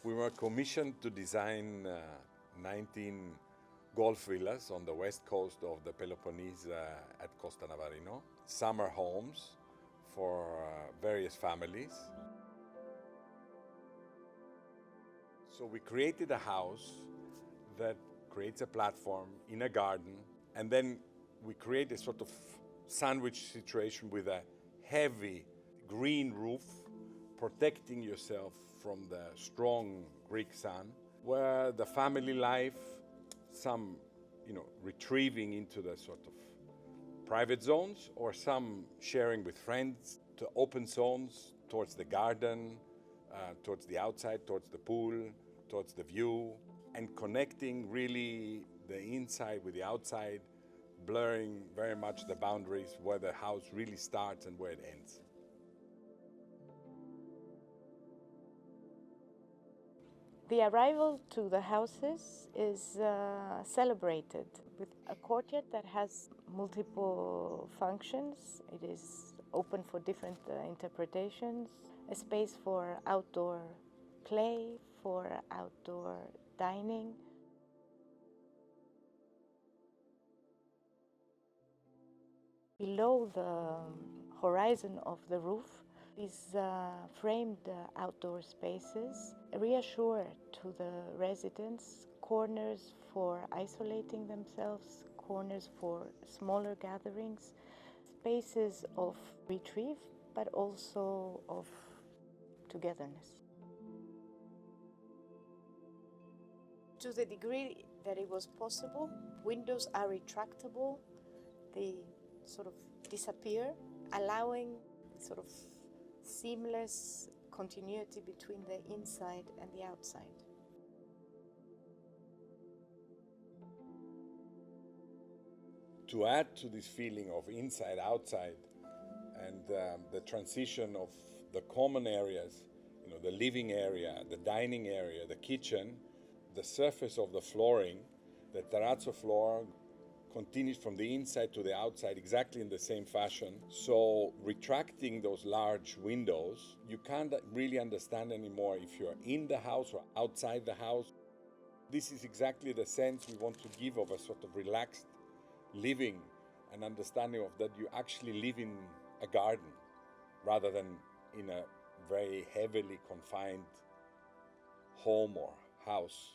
We were commissioned to design 19 golf villas on the west coast of the Peloponnese at Costa Navarino, summer homes for various families. So we created a house that creates a platform in a garden, and then we create a sort of sandwich situation with a heavy green roof protecting yourself from the strong Greek sun, where the family life, some retrieving into the sort of private zones, or some sharing with friends, to open zones towards the garden, towards the outside, towards the pool, towards the view, and connecting really the inside with the outside, blurring very much the boundaries where the house really starts and where it ends. The arrival to the houses is celebrated with a courtyard that has multiple functions. It is open for different interpretations, a space for outdoor play, for outdoor dining. Below the horizon of the roof, these framed outdoor spaces reassure to the residents corners for isolating themselves, corners for smaller gatherings, spaces of retrieve, but also of togetherness. To the degree that it was possible, windows are retractable. They sort of disappear, allowing sort of seamless continuity between the inside and the outside. To add to this feeling of inside-outside and the transition of the common areas, the living area, the dining area, the kitchen, the surface of the flooring, the terrazzo floor continues from the inside to the outside exactly in the same fashion. So retracting those large windows, you can't really understand anymore if you're in the house or outside the house. This is exactly the sense we want to give of a sort of relaxed living, an understanding of that you actually live in a garden rather than in a very heavily confined home or house.